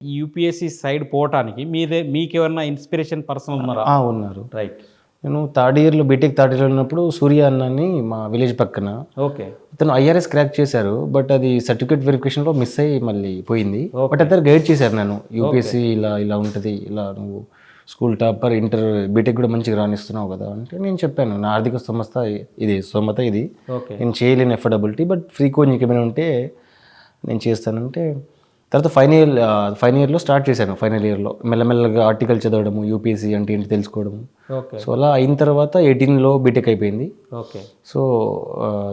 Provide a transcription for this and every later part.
ఈ UPSC side పోవటానికి మీకేమన్నా ఇన్స్పిరేషన్ పర్సన్ ఉన్నారా? ఉన్నారు. రైట్. నేను థర్డ్ ఇయర్లో బీటెక్ థర్డ్ ఇయర్లో ఉన్నప్పుడు సూర్య అన్న అని మా విలేజ్ పక్కన ఓకే. అతను ఐఆర్ఎస్ క్రాక్ చేశారు. బట్ అది సర్టిఫికేట్ వెరిఫికేషన్లో మిస్ అయ్యి మళ్ళీ పోయింది. Okay. బట్ అతను గైడ్ చేశారు నన్ను, యూపీఎస్సీ ఇలా ఇలా ఉంటుంది, ఇలా నువ్వు స్కూల్ టాపర్, ఇంటర్ బీటెక్ కూడా మంచిగా రాణిస్తున్నావు కదా అంటే నేను చెప్పాను నా ఆర్థిక స్తోమత ఇది, ఓకే. నేను చేయలేని ఎఫర్డబిలిటీ, బట్ ఫ్రీ కోచింగ్ ఏమైనా ఉంటే నేను చేస్తానంటే తర్వాత ఫైనల్ ఇయర్లో స్టార్ట్ చేశాను. ఫైనల్ ఇయర్లో మెల్లమెల్లగా ఆర్టికల్ చదవడము, యూపీఎస్సీ అంటే ఏంటి తెలుసుకోవడము. ఓకే. సో అలా అయిన తర్వాత 18లో బీటెక్ అయిపోయింది. ఓకే. సో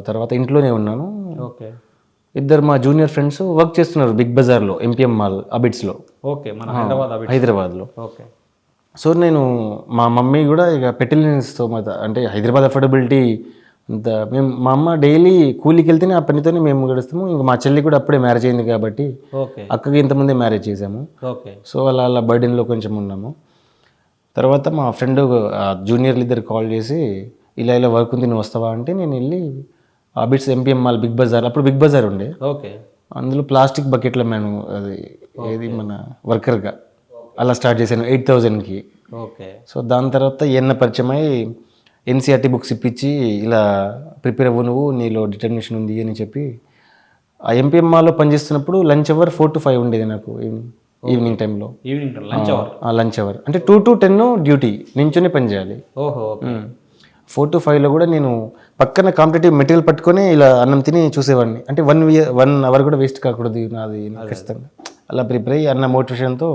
తర్వాత ఇంట్లోనే ఉన్నాను. ఓకే. ఇద్దరు మా జూనియర్ ఫ్రెండ్స్ వర్క్ చేస్తున్నారు బిగ్ బజార్లో, ఎంపీఎం మాల్ అబిడ్స్లో, ఓకే. మన హైదరాబాద్లో. ఓకే. సో నేను మా మమ్మీ కూడా ఇక పెట్టలేని స్తోమత, అంటే హైదరాబాద్ అఫోర్డబిలిటీ అంత మా అమ్మ డైలీ కూలికి వెళ్తేనే ఆ పనితోనే మేము గడుస్తాము. ఇంకా మా చెల్లి కూడా అప్పుడే మ్యారేజ్ అయింది కాబట్టి ఓకే. అక్కకి ఇంతకుముందే మ్యారేజ్ చేసాము. ఓకే. సో అలా బర్డెన్లో కొంచెం ఉన్నాము. తర్వాత మా ఫ్రెండ్ జూనియర్లు ఇద్దరు కాల్ చేసి ఇలా వర్క్ ఉంది నువ్వు వస్తావా అంటే నేను వెళ్ళి అబిడ్స్ ఎంపీఎం మాల్ బిగ్ బజార్, అప్పుడు బిగ్ బజార్ ఉండే, ఓకే. అందులో ప్లాస్టిక్ బకెట్ల మ్యాను అది ఏది మన వర్కర్గా అలా స్టార్ట్ చేశాను 8,000కి. ఓకే. సో దాని తర్వాత ఏమన్నా పరిచయం అయ్యి ఎన్సీఆర్టీ బుక్స్ ఇప్పించి ఇలా ప్రిపేర్ అవ్వు నువ్వు, నీలో డిటర్మినేషన్ ఉంది అని చెప్పి ఆ ఎంపీఎం మాల్లో పనిచేస్తున్నప్పుడు లంచ్ అవర్ 4 to 5 ఉండేది నాకు ఈవినింగ్ టైంలో. లంచ్ అవర్ అంటే 2 to 10 డ్యూటీ, నించునే పని చేయాలి. ఓహో. 4 to 5లో కూడా నేను పక్కన కాంపిటేటివ్ మెటీరియల్ పట్టుకొని ఇలా అన్నం తిని చూసేవాడిని. అంటే 1 అవర్ కూడా వేస్ట్ కాకూడదు నాది ఖచ్చితంగా. అలా ప్రిపేర్ అయ్యి అన్న మోటివేషన్తో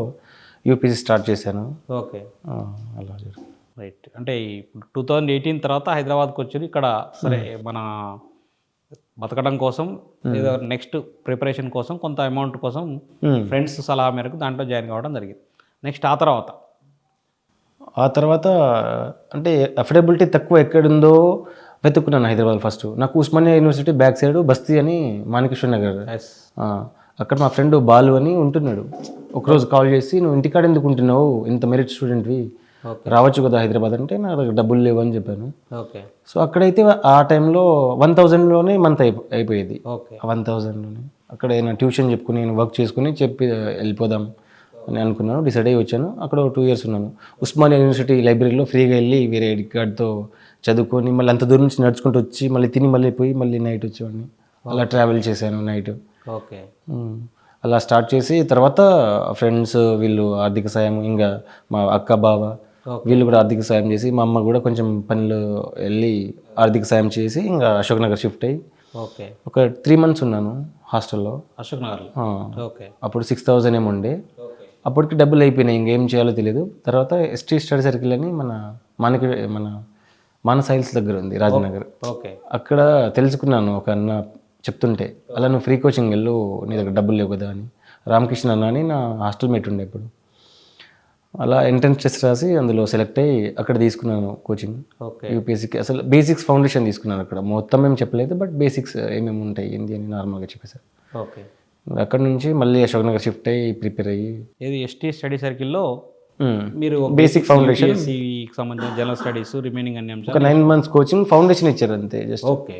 యూపీసీ స్టార్ట్ చేశాను. ఓకే. అలా జరిగింది. రైట్. అంటే ఇప్పుడు 2018 తర్వాత హైదరాబాద్కి వచ్చి ఇక్కడ సరే మన బతకడం కోసం ఏదో నెక్స్ట్ ప్రిపరేషన్ కోసం కొంత అమౌంట్ కోసం ఫ్రెండ్స్ సలహా మేరకు దాంట్లో జాయిన్ కావడం జరిగింది. నెక్స్ట్ ఆ తర్వాత అంటే అఫోర్డబిలిటీ తక్కువ ఎక్కడుందో వెతుక్కున్నాను హైదరాబాద్. ఫస్ట్ నాకు ఉస్మానియా యూనివర్సిటీ బ్యాక్ సైడ్ బస్తీ అని మాణికేశ్వర నగర్, అక్కడ మా ఫ్రెండ్ బాలు అని ఉంటున్నాడు. ఒకరోజు కాల్ చేసి నువ్వు ఇంటికాడ ఎందుకు ఉంటున్నావు, ఇంత మెరిట్ స్టూడెంట్వి, రావచ్చు కదా హైదరాబాద్ అంటే నా దగ్గర డబ్బులు లేవు అని చెప్పాను. ఓకే. సో అక్కడైతే ఆ టైంలో 1,000లోనే మంత్ అయిపోయేది. ఓకే. 1,000లోనే అక్కడ నేను ట్యూషన్ చెప్పుకుని నేను వర్క్ చేసుకుని వెళ్ళిపోదాం అని అనుకున్నాను. డిసైడ్ అయ్యి వచ్చాను. అక్కడ 2 years ఉన్నాను. ఉస్మానియా యూనివర్సిటీ లైబ్రరీలో ఫ్రీగా వెళ్ళి వేరే ఐడి కార్డ్తో చదువుకొని మళ్ళీ అంత దూరం నుంచి నడుచుకుంటూ వచ్చి మళ్ళీ తిని మళ్ళీ పోయి మళ్ళీ నైట్ వచ్చేవాడిని. అలా ట్రావెల్ చేశాను నైట్. ఓకే. అలా స్టార్ట్ చేసి తర్వాత ఫ్రెండ్స్ వీళ్ళు ఆర్థిక సాయం, ఇంకా మా అక్క బావ వీళ్ళు కూడా ఆర్థిక సాయం చేసి, మా అమ్మ కూడా కొంచెం పనులు వెళ్ళి ఆర్థిక సాయం చేసి ఇంకా అశోక్ నగర్ షిఫ్ట్ అయ్యి ఓకే. ఒక 3 months ఉన్నాను హాస్టల్లో. అశోక్ నగర్లో. ఓకే. అప్పుడు 6,000 ఏమో ఉండే. అప్పటికి డబ్బులు అయిపోయినాయి, ఇంకేం చేయాలో తెలియదు. తర్వాత ఎస్టీ స్టడీ సర్కిల్ అని మన మానస హిల్స్ దగ్గర ఉంది, రాజనగర్. ఓకే. అక్కడ తెలుసుకున్నాను ఒక అన్న చెప్తుంటే, అలా నువ్వు ఫ్రీ కోచింగ్ వెళ్ళు, నీ దగ్గర డబ్బులు లేవు కదా అని. రామకృష్ణ అన్న అని నా హాస్టల్ మేట్ ఉండే ఇప్పుడు. అలా ఎంట్రన్స్ టెస్ట్ రాసి అందులో సెలెక్ట్ అయ్యి అక్కడ తీసుకున్నాను కోచింగ్. ఓకే. యూపీఎస్సీకి అసలు బేసిక్స్ ఫౌండేషన్ తీసుకున్నాను అక్కడ. మొత్తం ఏం చెప్పలేదు, బట్ బేసిక్స్ ఏమేమి ఉంటాయి ఏంటి అని నార్మల్గా చెప్పేశారు. ఓకే. అక్కడ నుంచి మళ్ళీ అశోక్ నగర్ షిఫ్ట్ అయ్యి ప్రిపేర్ అయ్యి ఏది ఎస్టీ స్టడీ సర్కిల్లో మీరు బేసిక్ ఫౌండేషన్ సంబంధించిన జనరల్ స్టడీస్ రిమైనింగ్ అన్ని ఒక 9 months కోచింగ్ ఫౌండేషన్ ఇచ్చారు అంతే జస్ట్. ఓకే.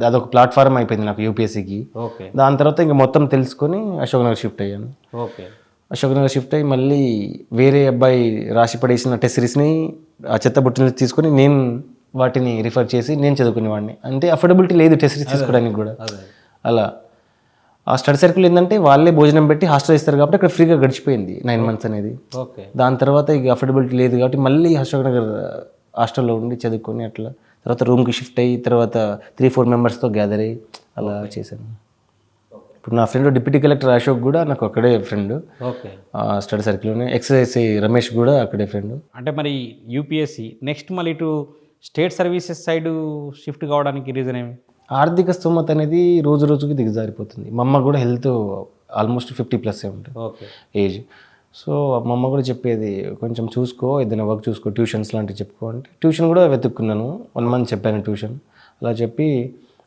అదొక ప్లాట్ఫామ్ అయిపోయింది నాకు యూపీఎస్సీకి. ఓకే. దాని తర్వాత ఇంకా మొత్తం తెలుసుకొని అశోక్ నగర్ షిఫ్ట్ అయ్యాను. ఓకే. అశోక్ నగర్ షిఫ్ట్ అయ్యి మళ్ళీ వేరే అబ్బాయి రాసి పడేసిన టెస్ట్ సిరీస్ని ఆ చెత్త బుట్టని తీసుకొని నేను వాటిని రిఫర్ చేసి నేను చదువుకునేవాడిని. అంటే అఫోర్డబిలిటీ లేదు టెస్ట్ సిరీస్ తీసుకోవడానికి కూడా. అలా ఆ స్టడీ సర్కిల్ ఏంటంటే వాళ్ళే భోజనం పెట్టి హాస్టల్ ఇస్తారు కాబట్టి అక్కడ ఫ్రీగా గడిచిపోయింది 9 months అనేది. ఓకే. దాని తర్వాత ఇక అఫోర్డబిలిటీ లేదు కాబట్టి మళ్ళీ అశోక్ నగర్ హాస్టల్లో ఉండి చదువుకొని అట్లా తర్వాత రూమ్కి షిఫ్ట్ అయ్యి తర్వాత 3-4 members గ్యాదర్ అయ్యి అలా చేశాను. ఇప్పుడు నా ఫ్రెండ్ డిప్యూటీ కలెక్టర్ అశోక్ కూడా నాకు అక్కడే ఫ్రెండ్. ఓకే. స్టడీ సర్కిల్లోనే. ఎక్సైఎస్ఐ రమేష్ కూడా అక్కడే ఫ్రెండ్. అంటే మరి యూపీఎస్సీ నెక్స్ట్ మళ్ళీ ఇటు స్టేట్ సర్వీసెస్ సైడ్ షిఫ్ట్ కావడానికి రీజన్ ఏమి? ఆర్థిక స్తోమత అనేది రోజు రోజుకి దిగజారిపోతుంది. మా అమ్మ కూడా హెల్త్ ఆల్మోస్ట్ 50+ ఉంటుంది ఓకే ఏజ్. సో మా అమ్మ కూడా చెప్పేది కొంచెం చూసుకో, ఏదైనా వర్క్ చూసుకో, ట్యూషన్స్ లాంటివి చెప్పుకో అంటే ట్యూషన్ కూడా వెతుక్కున్నాను. 1 month చెప్పాను ట్యూషన్. అలా చెప్పి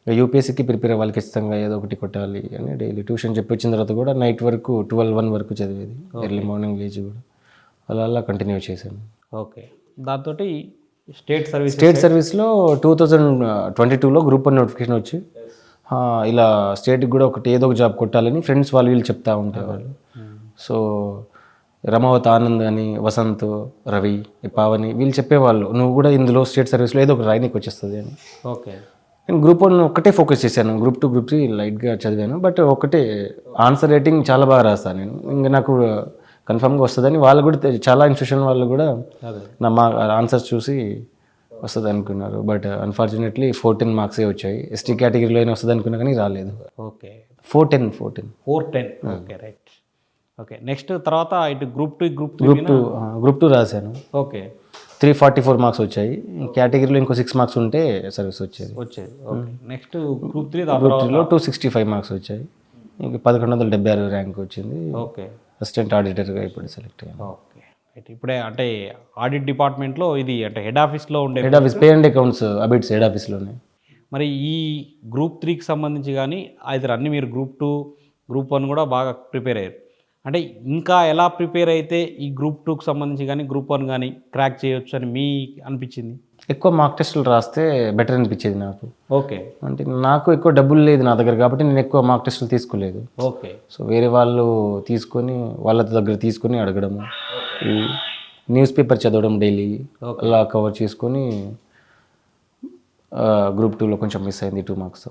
యూపీఎస్సీకి ప్రిపేర్ అవ్వాలి ఖచ్చితంగా, ఏదో ఒకటి కొట్టాలి అని డైలీ ట్యూషన్ చెప్పి వచ్చిన తర్వాత కూడా నైట్ వరకు 12-1 వరకు చదివేది. ఎర్లీ మార్నింగ్ లేచి కూడా అలా కంటిన్యూ చేశాను. ఓకే. దాంతో స్టేట్ సర్వీస్లో 2022లో గ్రూప్ 1 నోటిఫికేషన్ వచ్చి ఇలా స్టేట్కి కూడా ఒకటి ఏదో ఒక జాబ్ కొట్టాలని ఫ్రెండ్స్ వాళ్ళు వీళ్ళు చెప్తా ఉంటారు. సో రమావత్ ఆనంద్ అని, వసంత్, రవి, పావని వీళ్ళు చెప్పేవాళ్ళు నువ్వు కూడా ఇందులో స్టేట్ సర్వీస్లో ఏదో ఒక రాయనికి వచ్చేస్తుంది అని. ఓకే. నేను గ్రూప్ 1 ఒక్కటే ఫోకస్ చేశాను, గ్రూప్ 2 గ్రూప్ 3 లైట్గా చదివాను. బట్ ఒకటే ఆన్సర్ రైటింగ్ చాలా బాగా రాస్తాను నేను, ఇంకా నాకు కన్ఫామ్గా వస్తుందని వాళ్ళు కూడా చాలా ఇన్స్టిట్యూషన్ వాళ్ళు కూడా మా ఆన్సర్స్ చూసి వస్తుంది అనుకున్నారు. బట్ అన్ఫార్చునేట్లీ 14 మార్క్సే వచ్చాయి. ఎస్టీ కేటగిరీలో అయినా వస్తుంది అనుకున్నా కానీ రాలేదు. Okay. 410. Okay, right. Okay, next తర్వాత ఇటు గ్రూప్ 2 రాశాను. ఓకే. 344 మార్క్స్ వచ్చాయి. కేటగిరీలో ఇంకో 6 మార్క్స్ ఉంటే సర్వీస్ వచ్చేది. ఓకే. నెక్స్ట్ గ్రూప్ 3 3లో 265 మార్క్స్ వచ్చాయి. ఇంకా 1176 ర్యాంక్ వచ్చింది. ఓకే. అసిస్టెంట్ ఆడిటర్గా ఇప్పుడు సెలెక్ట్ అయ్యాను. Okay, right. ఇప్పుడే అంటే ఆడిట్ డిపార్ట్మెంట్లో ఇది అంటే హెడ్ ఆఫీస్లో ఉండే head office pay and accounts Abids head ఆఫీస్లోనే. మరి ఈ గ్రూప్ 3కి సంబంధించి కానీ అయితే అన్ని మీరు గ్రూప్ 2 గ్రూప్ 1 కూడా బాగా ప్రిపేర్ అయ్యారు. అంటే ఇంకా ఎలా ప్రిపేర్ అయితే ఈ గ్రూప్ 2కి సంబంధించి కానీ గ్రూప్ 1 కానీ క్రాక్ చేయొచ్చు అని మీ అనిపించింది? ఎక్కువ మార్క్ టెస్టులు రాస్తే బెటర్ అనిపించేది నాకు. ఓకే. అంటే నాకు ఎక్కువ డబ్బులు లేదు నా దగ్గర కాబట్టి నేను ఎక్కువ మార్క్ టెస్టులు తీసుకోలేదు. ఓకే. సో వేరే వాళ్ళు తీసుకొని వాళ్ళ దగ్గర తీసుకొని అడగడము, ఈ న్యూస్ పేపర్ చదవడం డైలీ అలా కవర్ చేసుకొని గ్రూప్ 2లో కొంచెం మిస్ అయింది 2 మార్క్స్,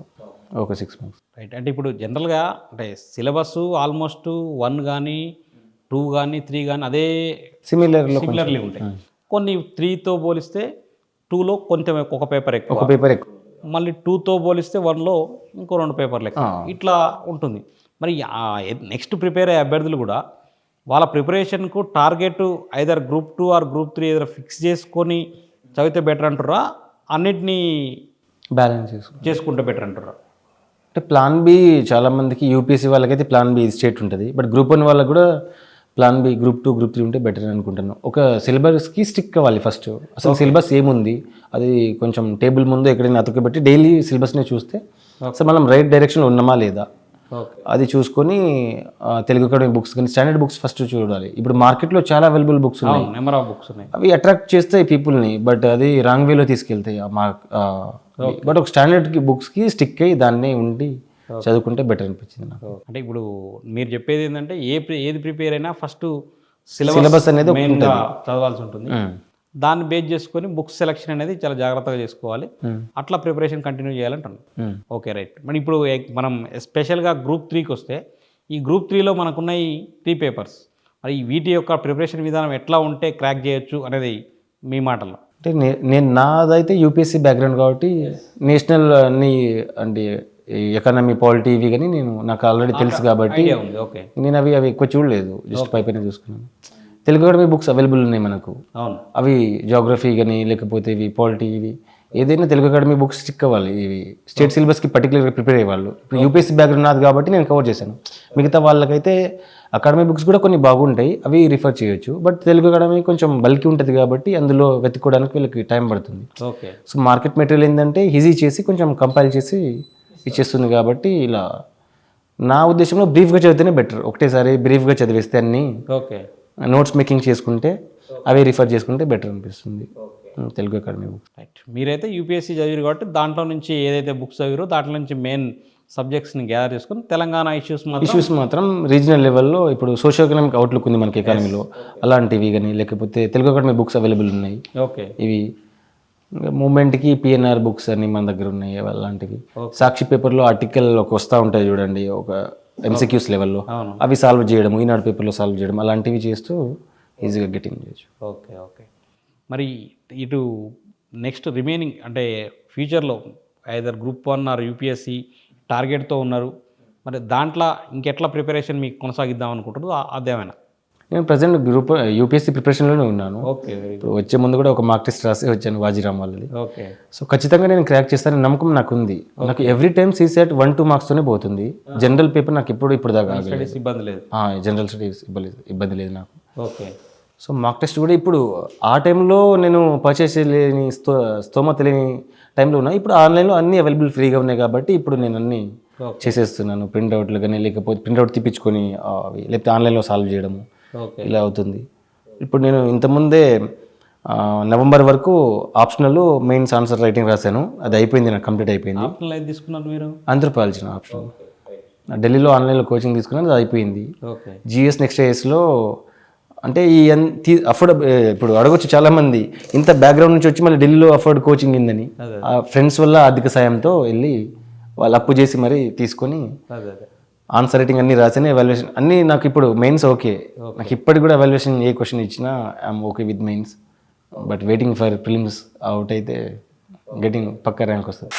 ఒక 6 మార్క్స్. రైట్. అంటే ఇప్పుడు జనరల్గా అంటే సిలబస్ ఆల్మోస్ట్ 1 కానీ 2 కానీ 3 కానీ అదే సిమిలర్లీ ఉంటాయి. కొన్ని 3తో పోలిస్తే 2లో కొంచెం ఒక పేపర్ ఎక్కువ, మళ్ళీ 2తో పోలిస్తే 1లో ఇంకో 2 పేపర్లు ఎక్కువ, ఇట్లా ఉంటుంది. మరి నెక్స్ట్ ప్రిపేర్ అయ్యే అభ్యర్థులు కూడా వాళ్ళ ప్రిపరేషన్కు target either group 2 or group 3 ఏదైనా ఫిక్స్ చేసుకొని చదివితే బెటర్ అంటారా, అన్నిటినీ బ్యాలెన్స్ చేసుకుంటే బెటర్ అంటారా? అంటే ప్లాన్ బి చాలామందికి యూపీఎస్సీ వాళ్ళకైతే ప్లాన్ బి స్టేట్ ఉంటుంది. బట్ గ్రూప్ 1 వాళ్ళకి కూడా ప్లాన్ బి గ్రూప్ 2 గ్రూప్ 3 ఉంటే బెటర్ అని అనుకుంటున్నాను. ఒక సిలబస్కి స్టిక్ అవ్వాలి ఫస్ట్. అసలు సిలబస్ ఏముంది అది కొంచెం టేబుల్ ముందు ఎక్కడైనా అతుకుబెట్టి డైలీ సిలబస్ని చూస్తే అసలు మనం రైట్ డైరెక్షన్లో ఉన్నామా లేదా అది చూసుకొని తెలుగు అకాడమీ బుక్స్ కానీ స్టాండర్డ్ బుక్స్ ఫస్ట్ చూడాలి. ఇప్పుడు మార్కెట్లో చాలా అవైలబుల్ బుక్స్ ఉన్నాయి, నెంబర్ ఆఫ్ బుక్స్ ఉన్నాయి, అవి అట్రాక్ట్ చేస్తాయి పీపుల్ని. బట్ అది రాంగ్ వేలో తీసుకెళ్తాయి. బట్ ఒక స్టాండర్డ్ బుక్స్కి స్టిక్ అయ్యి దాన్ని ఉండి చదువుకుంటే బెటర్ అనిపించింది నాకు. అంటే ఇప్పుడు మీరు చెప్పేది ఏంటంటే ఏది ప్రిపేర్ అయినా ఫస్ట్ సిలబస్ అనేది మెయిన్గా చదవాల్సి ఉంటుంది. దాన్ని బేస్ చేసుకొని బుక్స్ సెలెక్షన్ అనేది చాలా జాగ్రత్తగా చేసుకోవాలి. అట్లా ప్రిపరేషన్ కంటిన్యూ చేయాలంటున్నాను. Okay, right. మరి ఇప్పుడు మనం స్పెషల్గా గ్రూప్ 3కి వస్తే ఈ గ్రూప్ 3లో మనకున్న ఈ 3 పేపర్స్, మరి వీటి యొక్క ప్రిపరేషన్ విధానం ఎట్లా ఉంటే క్రాక్ చేయొచ్చు అనేది మీ మాటల్లో? అంటే నేను నాదైతే యూపీఎస్సీ బ్యాక్గ్రౌండ్ కాబట్టి నేషనల్ అన్ని అంటే ఎకానమీ పాలిటీ ఇవి కానీ నాకు ఆల్రెడీ తెలుసు కాబట్టి నేను అవి ఎక్కువ చూడలేదు, జస్ట్ పైపైన చూసుకున్నాను. తెలుగు అకాడమీ బుక్స్ అవైలబుల్ ఉన్నాయి మనకు, అవి జాగ్రఫీ కానీ లేకపోతే ఇవి పాలిటీ ఇవి ఏదైనా తెలుగు అకాడమీ బుక్స్ స్టిక్ అవ్వాలి. ఇవి స్టేట్ సిలబస్కి పర్టికులర్గా ప్రిపేర్ అయ్యేవాళ్ళు. ఇప్పుడు యూపీఎస్సీ బ్యాక్గ్రౌండ్ నాది కాబట్టి నేను కవర్ చేశాను. మిగతా వాళ్ళకైతే అకాడమీ బుక్స్ కూడా కొన్ని బాగుంటాయి, అవి రిఫర్ చేయొచ్చు. బట్ తెలుగు అకాడమీ కొంచెం బల్కీ ఉంటుంది కాబట్టి అందులో వెతుక్కోవడానికి వీళ్ళకి టైం పడుతుంది. ఓకే. సో మార్కెట్ మెటీరియల్ ఏంటంటే ఈజీ చేసి కొంచెం కంపైల్ చేసి ఇచ్చేస్తుంది కాబట్టి ఇలా నా ఉద్దేశంలో బ్రీఫ్గా చదివితేనే బెటర్. ఒకటేసారి బ్రీఫ్గా చదివేస్తే అన్ని ఓకే నోట్స్ మేకింగ్ చేసుకుంటే అవి రిఫర్ చేసుకుంటే బెటర్ అనిపిస్తుంది తెలుగు అకాడమీ బుక్స్. రైట్. మీరైతే యూపీఎస్సీ చదివారు కాబట్టి దాంట్లో నుంచి ఏదైతే బుక్స్ చదివారో దాంట్లో నుంచి మెయిన్ సబ్జెక్ట్స్ని గ్యాదర్ చేసుకుని తెలంగాణ ఇష్యూస్ మాత్రం రీజనల్ లెవెల్లో ఇప్పుడు సోషో ఎకనామిక్ అవుట్లుక్ ఉంది మనకి ఎకానమీలో, అలాంటివి కానీ లేకపోతే తెలుగు అకాడమీ బుక్స్ అవైలబుల్ ఉన్నాయి. ఓకే. ఇవి మూమెంట్కి పిఎన్ఆర్ బుక్స్ అని మన దగ్గర ఉన్నాయి, అలాంటివి. సాక్షి పేపర్లో ఆర్టికల్ ఒక వస్తూ ఉంటాయి చూడండి, ఒక ఎంసీక్యూస్ లెవెల్లో, అవి సాల్వ్ చేయడం, ఈనాడు పేపర్లో సాల్వ్ చేయడం, అలాంటివి చేస్తూ ఈజీగా గెటింగ్ చేయొచ్చు. ఓకే. ఓకే. మరి ఇటు నెక్స్ట్ రిమైనింగ్ అంటే ఫ్యూచర్లో ఐదర్ గ్రూప్ 1 ఆర్ యూపీఎస్సీ టార్గెట్తో ఉన్నారు, మరి దాంట్లో ఇంకెట్లా ప్రిపరేషన్ మీకు కొనసాగిద్దాం అనుకుంటారు అదేమైనా? నేను ప్రజెంట్ గ్రూప్ యూపీఎస్సీ ప్రిపరేషన్లోనే ఉన్నాను. ఓకే. ఇప్పుడు వచ్చే ముందు కూడా ఒక మార్క్ టెస్ట్ రాసి వచ్చాను వాజీరామ్ వాళ్ళది. ఓకే. సో ఖచ్చితంగా నేను క్రాక్ చేస్తానని నమ్మకం నాకు ఉంది. నాకు ఎవ్రీ టైం సీసెట్ 1-2 మార్క్స్తోనే పోతుంది. జనరల్ పేపర్ నాకు ఇప్పుడు దాకా ఇబ్బంది లేదు, జనరల్ స్టడీస్ ఇబ్బంది లేదు నాకు. ఓకే. సో మార్క్ టెస్ట్ కూడా ఇప్పుడు ఆ టైంలో నేను పర్చేస్ చేయలేని స్తోమత లేని టైంలో ఉన్నా. ఇప్పుడు ఆన్లైన్లో అన్నీ అవైలబుల్ ఫ్రీగా ఉన్నాయి కాబట్టి ఇప్పుడు నేను అన్నీ చేసేస్తున్నాను. ప్రింట్అవుట్లు కానీ లేకపోతే ప్రింట్అవుట్ తీపించుకొని లేకపోతే ఆన్లైన్లో సాల్వ్ చేయడము ఇలా అవుతుంది. ఇప్పుడు నేను ఇంతకుముందే నవంబర్ వరకు ఆప్షనల్ మెయిన్స్ ఆన్సర్ రైటింగ్ రాశాను, అది అయిపోయింది, నాకు కంప్లీట్ అయిపోయింది. తీసుకున్నారు మీరు? Anthropology optional. ఢిల్లీలో ఆన్లైన్లో కోచింగ్ తీసుకున్నాను, అది అయిపోయింది. ఓకే. జిఎస్ నెక్స్ట్ ఇయర్స్లో అంటే ఈ అఫోర్డ్ ఇప్పుడు అడగొచ్చు చాలామంది, ఇంత బ్యాక్గ్రౌండ్ నుంచి వచ్చి మళ్ళీ ఢిల్లీలో అఫోర్డ్ కోచింగ్ ఏందని. ఆ ఫ్రెండ్స్ వల్ల ఆర్థిక సాయంతో వెళ్ళి వాళ్ళు అప్పు చేసి మరీ తీసుకొని అదే అదే ఆన్సర్ రైటింగ్ అన్ని రాసిన, ఎవాల్యుయేషన్ అన్నీ నాకు ఇప్పుడు మెయిన్స్ ఓకే. నాకు ఇప్పటికి కూడా ఎవాల్యుయేషన్ ఏ క్వశ్చన్ ఇచ్చినా I'm okay with mains. But waiting for prelims out అయితే గెటింగ్ పక్క ర్యాంక్ వస్తుంది.